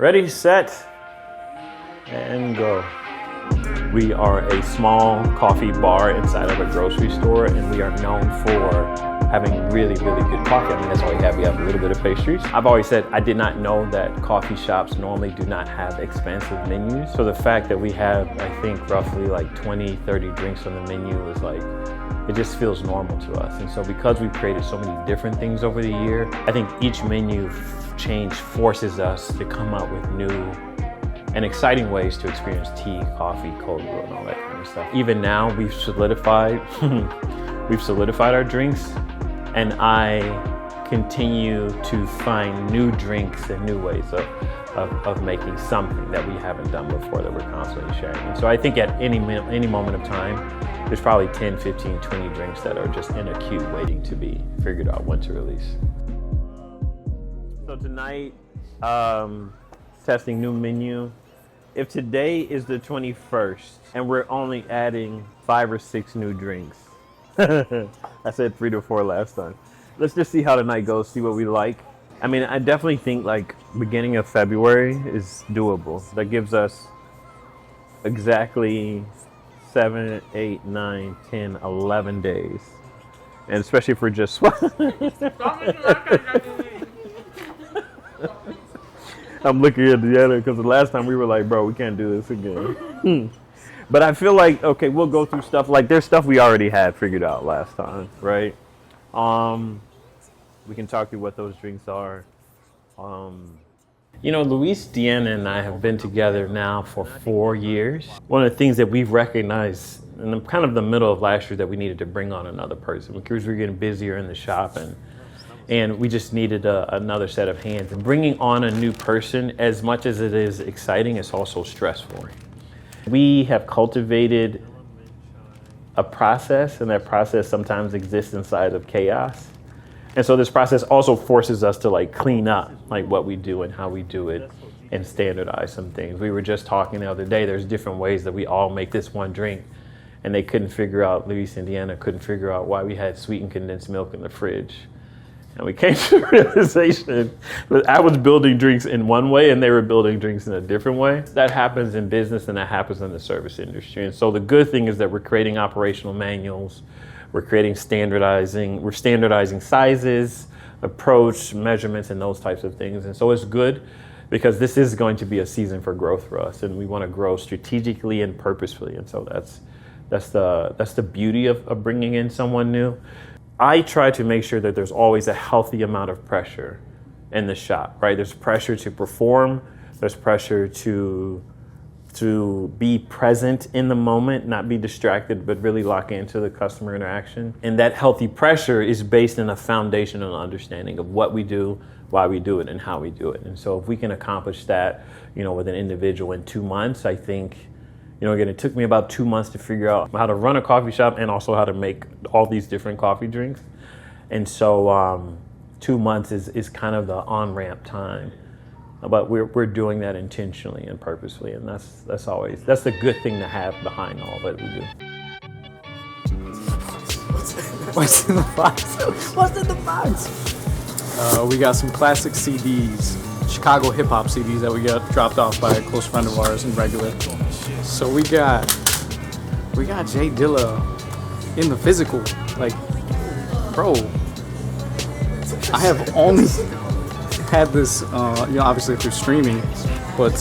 Ready, set, and go. We are a small coffee bar inside of a grocery store, and we are known for having really, really good coffee. I mean, that's all we have. We have a little bit of pastries. I've always said I did not know that coffee shops normally do not have expansive menus. So the fact that we have, I think, roughly like 20, 30 drinks on the menu is like, it just feels normal to us. And so because we've created so many different things over the year, I think each menu change forces us to come up with new and exciting ways to experience tea, coffee, cold brew, and all that kind of stuff. Even now, we've solidified our drinks, and I continue to find new drinks and new ways of making something that we haven't done before that we're constantly sharing. And so I think at any moment of time, there's probably 10, 15, 20 drinks that are just in a queue waiting to be figured out when to release. So tonight, testing new menu. If today is the 21st and we're only adding 5 or 6 new drinks, I said 3 to 4 last time. Let's just see how the night goes, see what we like. I mean, I definitely think like beginning of February is doable. That gives us exactly 7, 8, 9, 10, 11 days. And especially if we're just I'm looking at the other because the last time we were like, bro, we can't do this again. But I feel like, okay, we'll go through stuff. Like there's stuff we already had figured out last time, right? We can talk through what those drinks are. You know, Luis, Deanna, and I have been together now for 4 years. One of the things that we've recognized in the kind of the middle of last year that we needed to bring on another person because we were getting busier in the shop and we just needed another set of hands. And bringing on a new person, as much as it is exciting, it's also stressful. We have cultivated a process, and that process sometimes exists inside of chaos. And so this process also forces us to like clean up like what we do and how we do it and standardize some things. We were just talking the other day, there's different ways that we all make this one drink, and they couldn't figure out, Luis and Deanna couldn't figure out why we had sweetened condensed milk in the fridge. And we came to the realization that I was building drinks in one way and they were building drinks in a different way. That happens in business and that happens in the service industry. And so the good thing is that we're creating operational manuals, we're standardizing sizes, approach, measurements, and those types of things. And so it's good because this is going to be a season for growth for us, and we want to grow strategically and purposefully. And so that's the beauty of bringing in someone new. I try to make sure that there's always a healthy amount of pressure in the shop, right? There's pressure to perform, there's pressure to be present in the moment, not be distracted, but really lock into the customer interaction. And that healthy pressure is based in a foundational understanding of what we do, why we do it, and how we do it. And so if we can accomplish that, you know, with an individual in 2 months, I think, you know, again, it took me about 2 months to figure out how to run a coffee shop and also how to make all these different coffee drinks. And so 2 months is kind of the on-ramp time. But we're doing that intentionally and purposefully, and that's the good thing to have behind all that we do. What's in the box? What's in the box? We got some classic CDs, Chicago hip hop CDs that we got dropped off by a close friend of ours in Regular. So we got Jay Dilla in the physical. Like, bro, I have only had this, obviously through streaming, but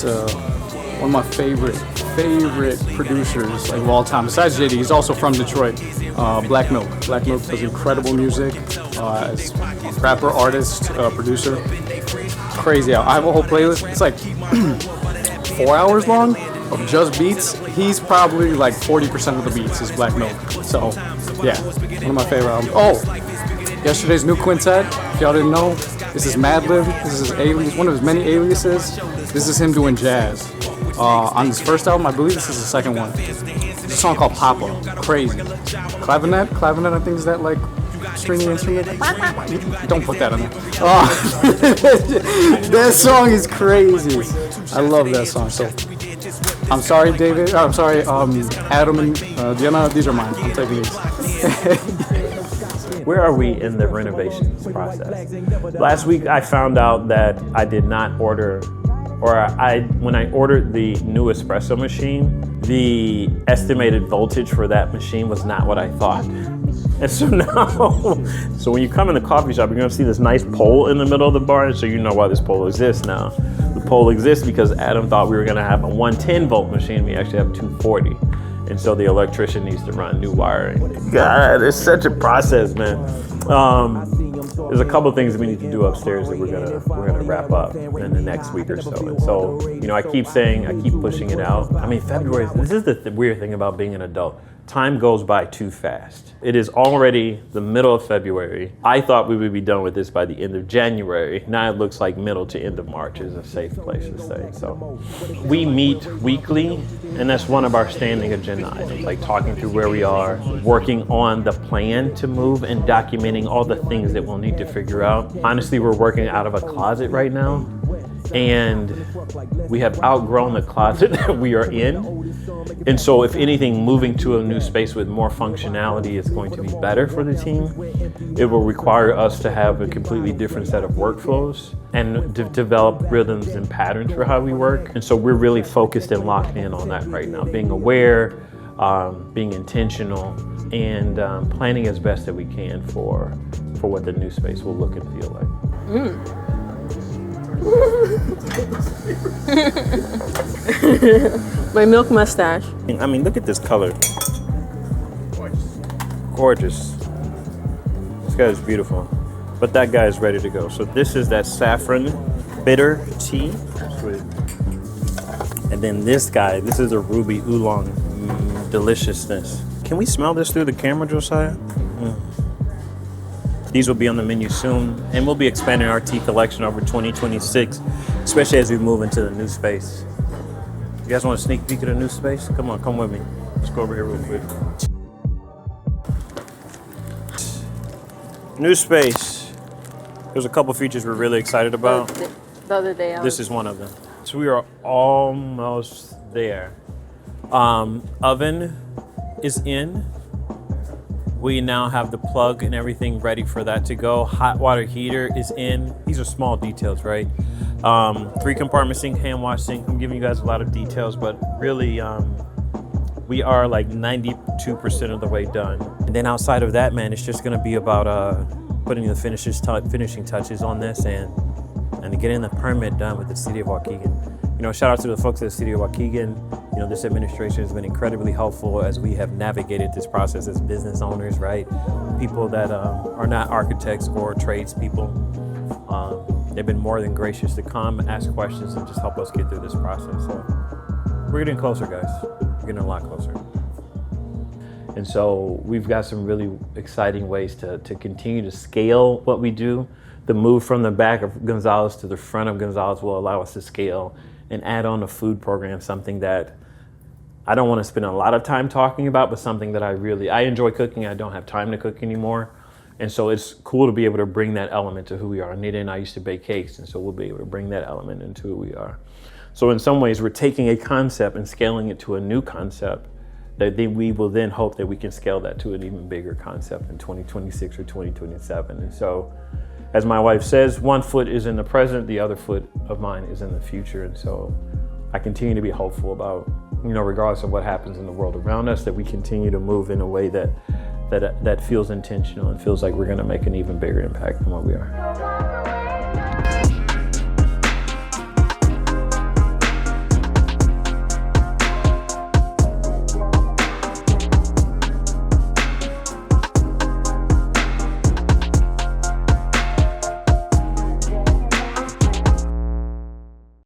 one of my favorite producers like of all time, besides JD, he's also from Detroit, Black Milk. Black Milk does incredible music as a rapper, artist, producer. Crazy out. I have a whole playlist. It's like 4 hours long of just beats. He's probably like 40% of the beats is Black Milk. So yeah, one of my favorite albums. Oh, yesterday's new quintet, if y'all didn't know, this is Madlib. This is alias, one of his many aliases. This is him doing jazz. On his first album, I believe this is the second one. It's a song called Papa. Crazy. Clavinet, I think is that like stringy instrument? Don't put that on there. That song is crazy. I love that song. So I'm sorry, David. I'm sorry, Adam and Deanna. These are mine. I'm taking these. Where are we in the renovations process? Last week I found out that I did not order or when I ordered the new espresso machine, the estimated voltage for that machine was not what I thought. And so now, so when you come in the coffee shop, you're gonna see this nice pole in the middle of the bar, and so you know why this pole exists now. The pole exists because Adam thought we were gonna have a 110 volt machine, we actually have 240. And so the electrician needs to run new wiring. God, it's such a process, man. There's a couple things we need to do upstairs that we're gonna wrap up in the next week or so. And so, you know, I keep pushing it out. I mean, February, this is the weird thing about being an adult. Time goes by too fast. It is already the middle of February. I thought we would be done with this by the end of January. Now it looks like middle to end of March is a safe place to stay. So we meet weekly, and that's one of our standing agenda items, like talking through where we are, working on the plan to move, and documenting all the things that we'll need to figure out. Honestly, we're working out of a closet right now, and we have outgrown the closet that we are in. And so if anything, moving to a new space with more functionality is going to be better for the team. It will require us to have a completely different set of workflows and develop rhythms and patterns for how we work. And so we're really focused and locked in on that right now, being aware, being intentional, and planning as best that we can for what the new space will look and feel like. My milk mustache. I mean, look at this color. Gorgeous. This guy is beautiful. But that guy is ready to go. So this is that saffron bitter tea. Sweet. And then this guy, this is a ruby oolong deliciousness. Can we smell this through the camera, Josiah? These will be on the menu soon, and we'll be expanding our tea collection over 2026, especially as we move into the new space. You guys want a sneak peek at the new space? Come on, come with me. Let's go over here real quick. New space. There's a couple features we're really excited about. The other day, This is one of them. So we are almost there. Oven is in. We now have the plug and everything ready for that to go. Hot water heater is in. These are small details, right? 3-compartment sink, hand wash sink. I'm giving you guys a lot of details, but really, we are like 92% of the way done. And then outside of that, man, it's just gonna be about putting the finishing touches on this and getting the permit done with the city of Waukegan. You know, shout out to the folks at the city of Waukegan. You know, this administration has been incredibly helpful as we have navigated this process as business owners, right? People that are not architects or tradespeople. They've been more than gracious to come, ask questions, and just help us get through this process. So we're getting closer, guys. We're getting a lot closer. And so we've got some really exciting ways to continue to scale what we do. The move from the back of Gonzalez to the front of Gonzalez will allow us to scale and add on a food program, something that I don't want to spend a lot of time talking about, but something that I enjoy cooking. I don't have time to cook anymore. And so it's cool to be able to bring that element to who we are. Nita and I used to bake cakes, and so we'll be able to bring that element into who we are. So in some ways, we're taking a concept and scaling it to a new concept that we will then hope that we can scale that to an even bigger concept in 2026 or 2027. And so, as my wife says, one foot is in the present, the other foot of mine is in the future. And so I continue to be hopeful about, you know, regardless of what happens in the world around us, that we continue to move in a way that feels intentional and feels like we're gonna make an even bigger impact than what we are.